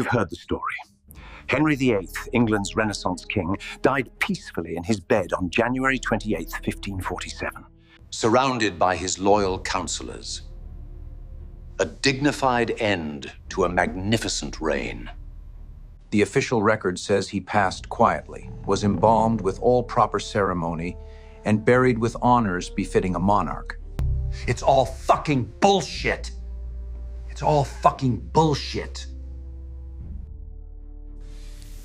heard the story. Henry VIII, England's Renaissance king, died peacefully in his bed on January 28, 1547. Surrounded by his loyal counselors. A dignified end to a magnificent reign. The official record says he passed quietly, was embalmed with all proper ceremony, and buried with honors befitting a monarch. It's all fucking bullshit. It's all fucking bullshit.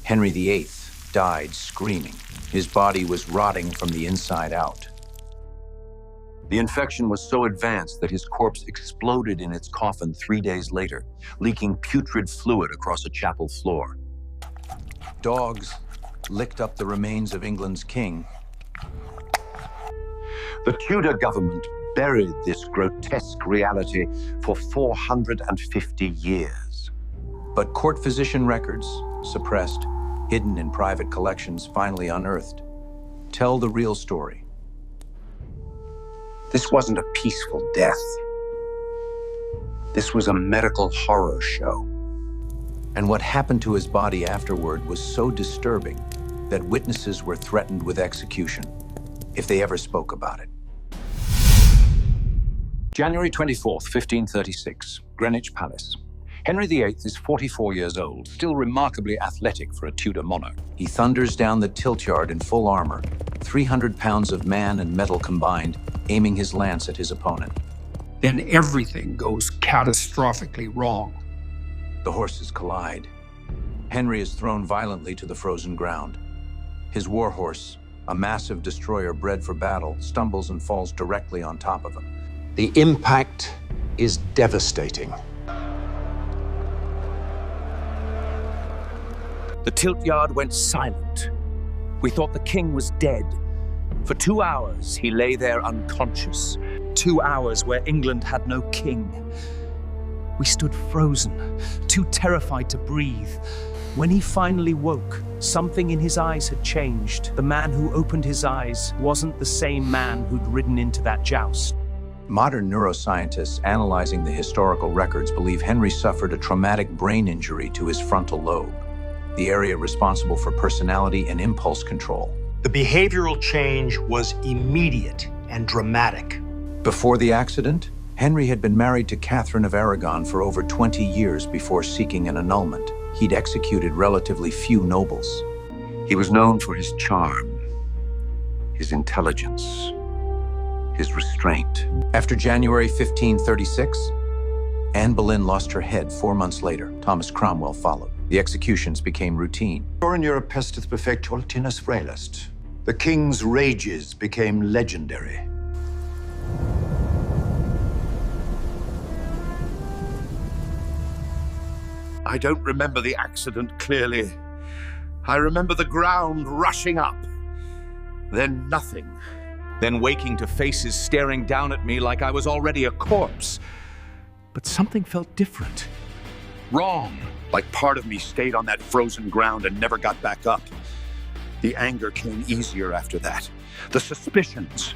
Henry VIII died screaming. His body was rotting from the inside out. The infection was so advanced that his corpse exploded in its coffin 3 days later, leaking putrid fluid across a chapel floor. Dogs licked up the remains of England's king. The Tudor government buried this grotesque reality for 450 years. But court physician records, suppressed, hidden in private collections, finally unearthed, tell the real story. This wasn't a peaceful death. This was a medical horror show. And what happened to his body afterward was so disturbing that witnesses were threatened with execution if they ever spoke about it. January 24th, 1536, Greenwich Palace. Henry VIII is 44 years old, still remarkably athletic for a Tudor monarch. He thunders down the tilt yard in full armor, 300 pounds of man and metal combined, aiming his lance at his opponent. Then everything goes catastrophically wrong. The horses collide. Henry is thrown violently to the frozen ground. His warhorse, a massive destroyer bred for battle, stumbles and falls directly on top of him. The impact is devastating. The tilt yard went silent. We thought the king was dead. For 2 hours, he lay there unconscious. 2 hours where England had no king. We stood frozen, too terrified to breathe. When he finally woke, something in his eyes had changed. The man who opened his eyes wasn't the same man who'd ridden into that joust. Modern neuroscientists analyzing the historical records believe Henry suffered a traumatic brain injury to his frontal lobe, the area responsible for personality and impulse control. The behavioral change was immediate and dramatic. Before the accident, Henry had been married to Catherine of Aragon for over 20 years before seeking an annulment. He'd executed relatively few nobles. He was known for his charm, his intelligence, his restraint. After January 1536, Anne Boleyn lost her head 4 months later. Thomas Cromwell followed. The executions became routine. In Europe pestis perfectual tinus frailest. The king's rages became legendary. I don't remember the accident clearly. I remember the ground rushing up. Then nothing. Then waking to faces staring down at me like I was already a corpse. But something felt different. Wrong. Like part of me stayed on that frozen ground and never got back up. The anger came easier after that. The suspicions.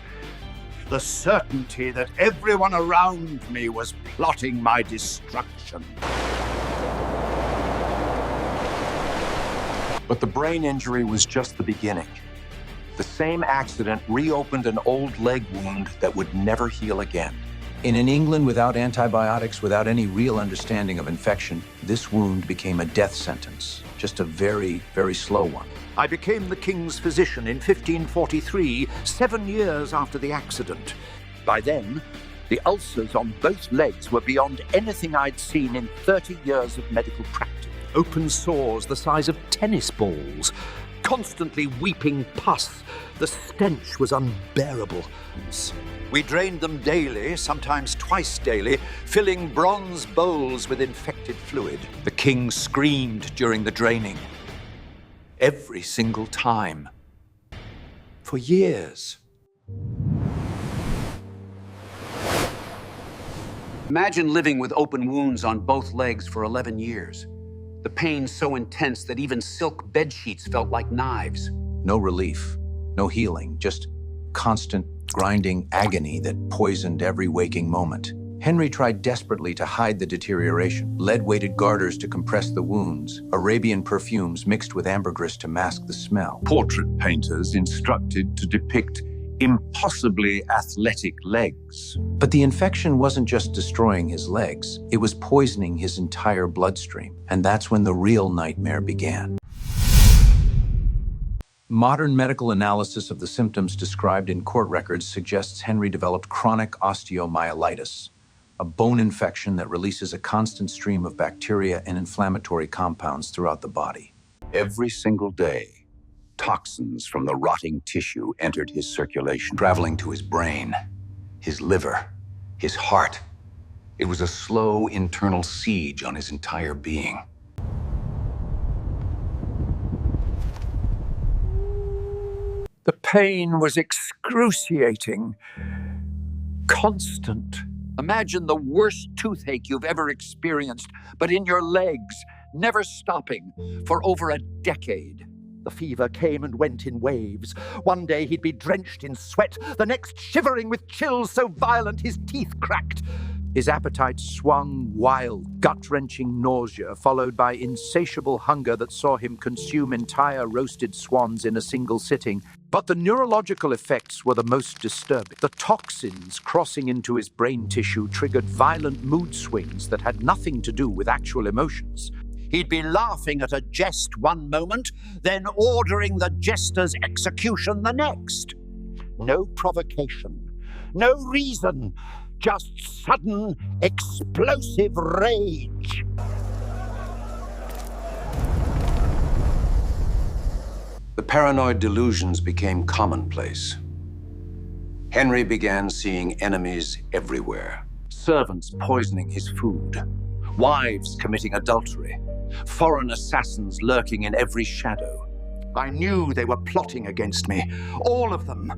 The certainty that everyone around me was plotting my destruction. But the brain injury was just the beginning. The same accident reopened an old leg wound that would never heal again. In an England without antibiotics, without any real understanding of infection, this wound became a death sentence. Just a very, very slow one. I became the king's physician in 1543, 7 years after the accident. By then, the ulcers on both legs were beyond anything I'd seen in 30 years of medical practice. Open sores the size of tennis balls, constantly weeping pus. The stench was unbearable. We drained them daily, sometimes twice daily, filling bronze bowls with infected fluid. The king screamed during the draining. Every single time. For years. Imagine living with open wounds on both legs for 11 years. The pain so intense that even silk bed sheets felt like knives. No relief, no healing, just constant grinding agony that poisoned every waking moment. Henry tried desperately to hide the deterioration. Lead-weighted garters to compress the wounds, Arabian perfumes mixed with ambergris to mask the smell. Portrait painters instructed to depict impossibly athletic legs. But the infection wasn't just destroying his legs, it was poisoning his entire bloodstream. And that's when the real nightmare began. Modern medical analysis of the symptoms described in court records suggests Henry developed chronic osteomyelitis, a bone infection that releases a constant stream of bacteria and inflammatory compounds throughout the body. Every single day, toxins from the rotting tissue entered his circulation. Traveling to his brain, his liver, his heart. It was a slow internal siege on his entire being. The pain was excruciating, constant. Imagine the worst toothache you've ever experienced, but in your legs, never stopping, for over a decade. The fever came and went in waves. One day he'd be drenched in sweat, the next shivering with chills so violent his teeth cracked. His appetite swung wild, gut-wrenching nausea, followed by insatiable hunger that saw him consume entire roasted swans in a single sitting. But the neurological effects were the most disturbing. The toxins crossing into his brain tissue triggered violent mood swings that had nothing to do with actual emotions. He'd be laughing at a jest one moment, then ordering the jester's execution the next. No provocation, no reason, just sudden, explosive rage. The paranoid delusions became commonplace. Henry began seeing enemies everywhere. Servants poisoning his food, wives committing adultery, foreign assassins lurking in every shadow. I knew they were plotting against me, all of them.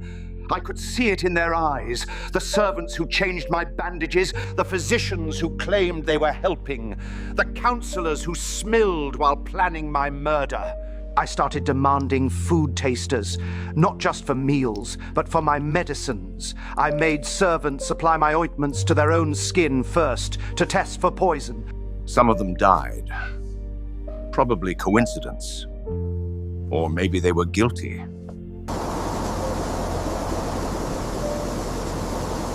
I could see it in their eyes. The servants who changed my bandages, the physicians who claimed they were helping, the counselors who smilled while planning my murder. I started demanding food tasters, not just for meals, but for my medicines. I made servants supply my ointments to their own skin first, to test for poison. Some of them died. Probably coincidence. Or maybe they were guilty.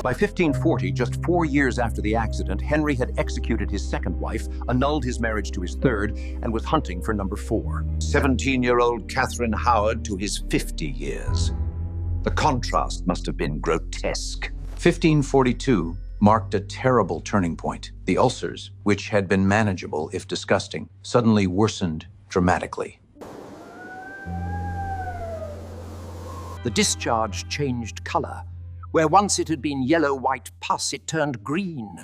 By 1540, just 4 years after the accident, Henry had executed his second wife, annulled his marriage to his third, and was hunting for number 4. 17-year-old Catherine Howard to his 50 years. The contrast must have been grotesque. 1542 marked a terrible turning point. The ulcers, which had been manageable if disgusting, suddenly worsened dramatically. The discharge changed color. Where once it had been yellow-white pus, it turned green,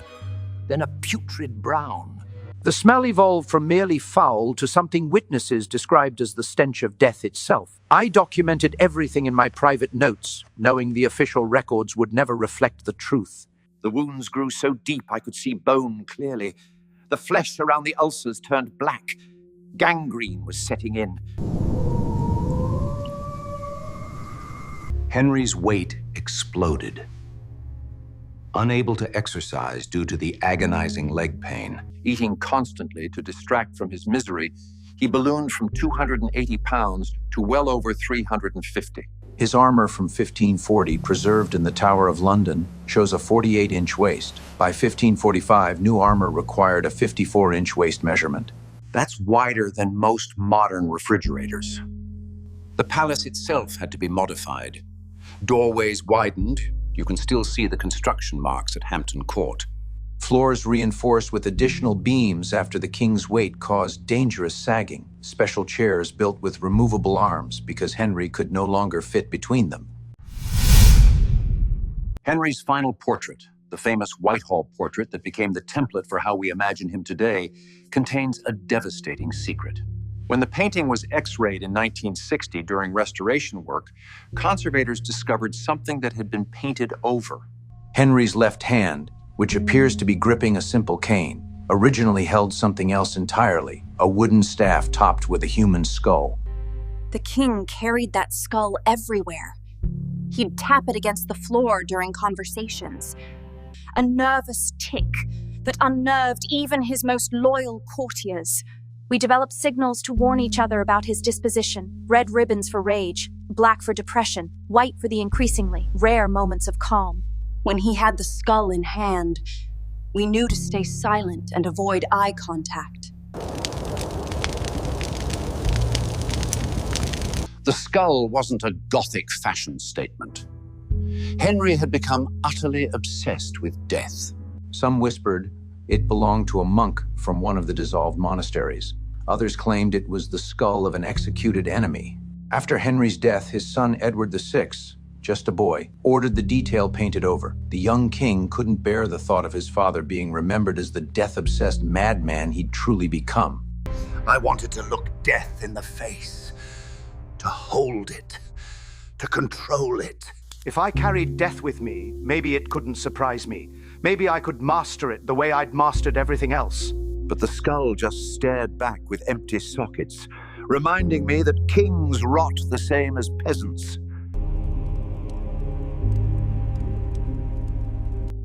then a putrid brown. The smell evolved from merely foul to something witnesses described as the stench of death itself. I documented everything in my private notes, knowing the official records would never reflect the truth. The wounds grew so deep I could see bone clearly. The flesh around the ulcers turned black. Gangrene was setting in. Henry's weight exploded. Unable to exercise due to the agonizing leg pain. Eating constantly to distract from his misery, he ballooned from 280 pounds to well over 350. His armor from 1540, preserved in the Tower of London, shows a 48-inch waist. By 1545, new armor required a 54-inch waist measurement. That's wider than most modern refrigerators. The palace itself had to be modified. Doorways widened. You can still see the construction marks at Hampton Court. Floors reinforced with additional beams after the king's weight caused dangerous sagging. Special chairs built with removable arms because Henry could no longer fit between them. Henry's final portrait, the famous Whitehall portrait that became the template for how we imagine him today, contains a devastating secret. When the painting was X-rayed in 1960 during restoration work, conservators discovered something that had been painted over. Henry's left hand, which appears to be gripping a simple cane, originally held something else entirely, a wooden staff topped with a human skull. The king carried that skull everywhere. He'd tap it against the floor during conversations. a nervous tick that unnerved even his most loyal courtiers. We developed signals to warn each other about his disposition: red ribbons for rage, black for depression, white for the increasingly rare moments of calm. When he had the skull in hand, we knew to stay silent and avoid eye contact. The skull wasn't a Gothic fashion statement. Henry had become utterly obsessed with death. Some whispered it belonged to a monk from one of the dissolved monasteries. Others claimed it was the skull of an executed enemy. After Henry's death, his son Edward VI, just a boy, ordered the detail painted over. The young king couldn't bear the thought of his father being remembered as the death-obsessed madman he'd truly become. I wanted to look death in the face, to hold it, to control it. If I carried death with me, maybe it couldn't surprise me. Maybe I could master it the way I'd mastered everything else. But the skull just stared back with empty sockets, reminding me that kings rot the same as peasants.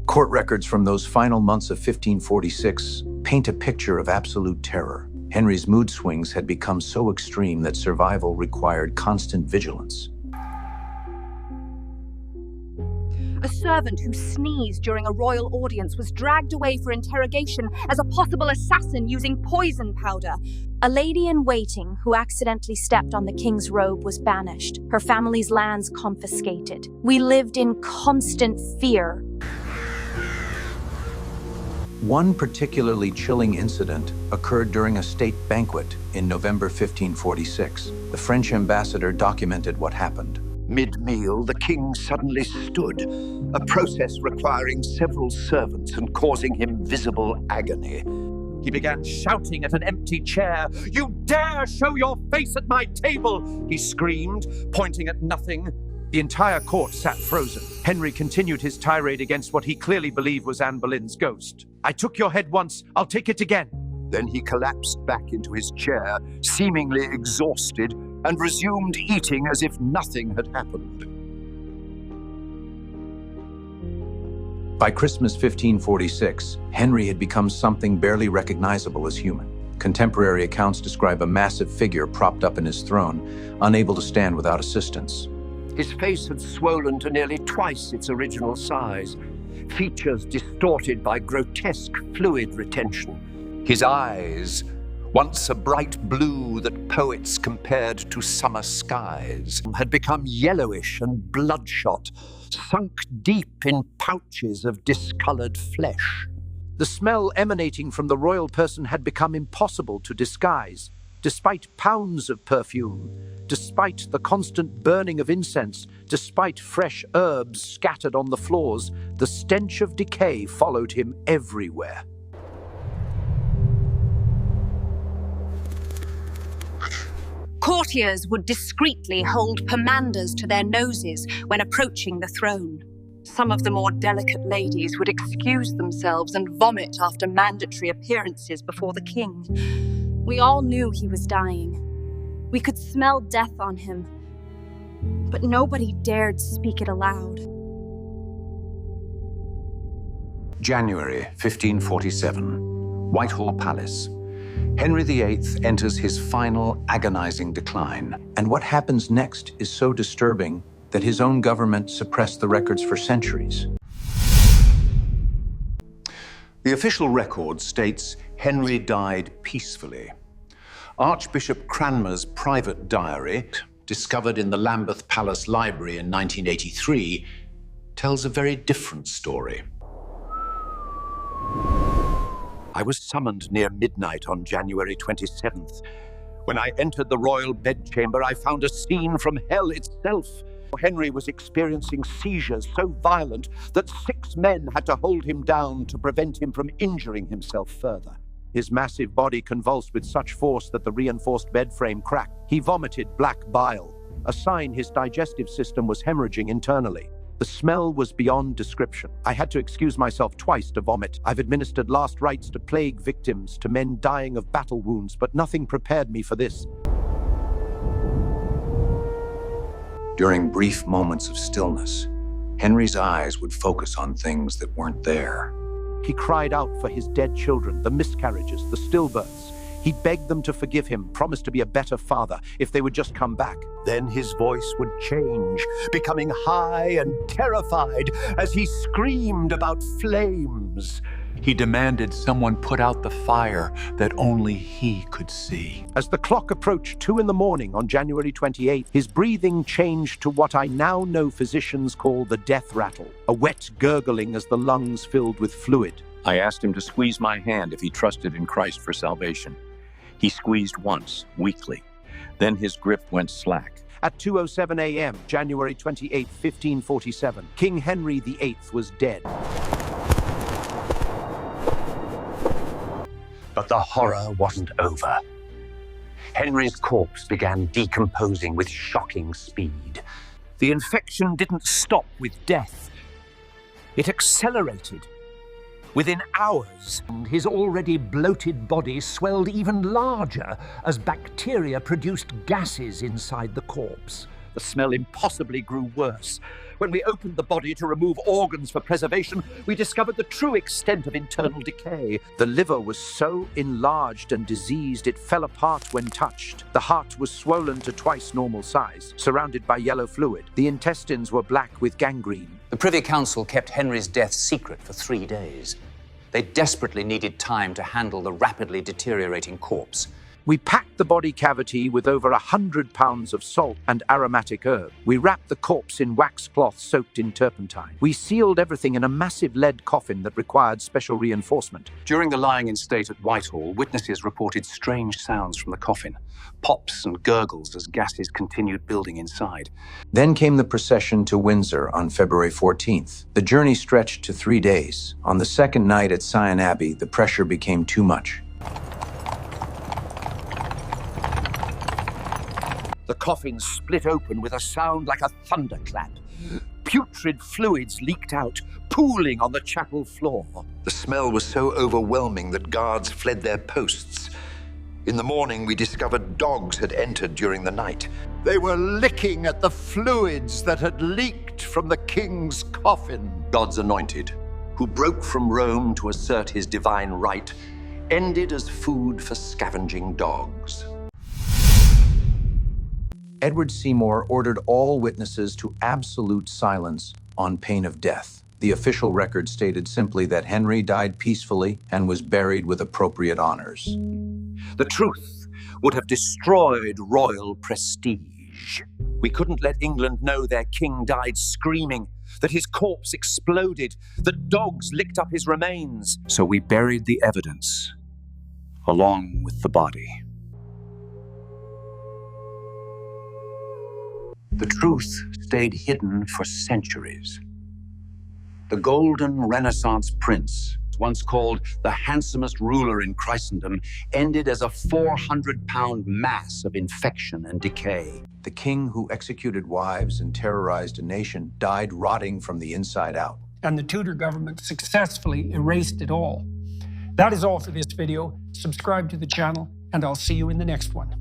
Court records from those final months of 1546 paint a picture of absolute terror. Henry's mood swings had become so extreme that survival required constant vigilance. A servant who sneezed during a royal audience was dragged away for interrogation as a possible assassin using poison powder. A lady in waiting who accidentally stepped on the king's robe was banished, her family's lands confiscated. We lived in constant fear. One particularly chilling incident occurred during a state banquet in November 1546. The French ambassador documented what happened. Mid-meal, the king suddenly stood, a process requiring several servants and causing him visible agony. He began shouting at an empty chair. "You dare show your face at my table!" he screamed, pointing at nothing. The entire court sat frozen. Henry continued his tirade against what he clearly believed was Anne Boleyn's ghost. "I took your head once, I'll take it again." Then he collapsed back into his chair, seemingly exhausted, and resumed eating as if nothing had happened. By Christmas 1546, Henry had become something barely recognizable as human. Contemporary accounts describe a massive figure propped up in his throne, unable to stand without assistance. His face had swollen to nearly twice its original size, features distorted by grotesque fluid retention. His eyes, once a bright blue that poets compared to summer skies, had become yellowish and bloodshot, sunk deep in pouches of discolored flesh. The smell emanating from the royal person had become impossible to disguise. Despite pounds of perfume, despite the constant burning of incense, despite fresh herbs scattered on the floors, the stench of decay followed him everywhere. Courtiers would discreetly hold pomanders to their noses when approaching the throne. Some of the more delicate ladies would excuse themselves and vomit after mandatory appearances before the king. We all knew he was dying. We could smell death on him, but nobody dared speak it aloud. January 1547, Whitehall Palace. Henry VIII enters his final agonizing decline. And what happens next is so disturbing that his own government suppressed the records for centuries. The official record states Henry died peacefully. Archbishop Cranmer's private diary, discovered in the Lambeth Palace Library in 1983, tells a very different story. I was summoned near midnight on January 27th. When I entered the royal bedchamber, I found a scene from hell itself. Henry was experiencing seizures so violent that 6 men had to hold him down to prevent him from injuring himself further. His massive body convulsed with such force that the reinforced bed frame cracked. He vomited black bile, a sign his digestive system was hemorrhaging internally. The smell was beyond description. I had to excuse myself twice to vomit. I've administered last rites to plague victims, to men dying of battle wounds, but nothing prepared me for this. During brief moments of stillness, Henry's eyes would focus on things that weren't there. He cried out for his dead children, the miscarriages, the stillbirths. He begged them to forgive him, promised to be a better father if they would just come back. Then his voice would change, becoming high and terrified as he screamed about flames. He demanded someone put out the fire that only he could see. As the clock approached 2 a.m. on January 28, his breathing changed to what I now know physicians call the death rattle, a wet gurgling as the lungs filled with fluid. I asked him to squeeze my hand if he trusted in Christ for salvation. He squeezed once, weakly. Then his grip went slack. At 2:07 a.m., January 28, 1547, King Henry VIII was dead. But the horror wasn't over. Henry's corpse began decomposing with shocking speed. The infection didn't stop with death. It accelerated. Within hours, his already bloated body swelled even larger as bacteria produced gases inside the corpse. The smell impossibly grew worse. When we opened the body to remove organs for preservation, we discovered the true extent of internal decay. The liver was so enlarged and diseased it fell apart when touched. The heart was swollen to twice normal size, surrounded by yellow fluid. The intestines were black with gangrene. The Privy Council kept Henry's death secret for 3 days. They desperately needed time to handle the rapidly deteriorating corpse. We packed the body cavity with over 100 pounds of salt and aromatic herb. We wrapped the corpse in wax cloth soaked in turpentine. We sealed everything in a massive lead coffin that required special reinforcement. During the lying in state at Whitehall, witnesses reported strange sounds from the coffin, pops and gurgles as gases continued building inside. Then came the procession to Windsor on February 14th. The journey stretched to 3 days. On the second night at Syon Abbey, the pressure became too much. The coffin split open with a sound like a thunderclap. Putrid fluids leaked out, pooling on the chapel floor. The smell was so overwhelming that guards fled their posts. In the morning, we discovered dogs had entered during the night. They were licking at the fluids that had leaked from the king's coffin. God's anointed, who broke from Rome to assert his divine right, ended as food for scavenging dogs. Edward Seymour ordered all witnesses to absolute silence on pain of death. The official record stated simply that Henry died peacefully and was buried with appropriate honors. The truth would have destroyed royal prestige. We couldn't let England know their king died screaming, that his corpse exploded, that dogs licked up his remains. So we buried the evidence, along with the body. The truth stayed hidden for centuries. The golden Renaissance prince, once called the handsomest ruler in Christendom, ended as a 400-pound mass of infection and decay. The king who executed wives and terrorized a nation died rotting from the inside out. And the Tudor government successfully erased it all. That is all for this video. Subscribe to the channel, and I'll see you in the next one.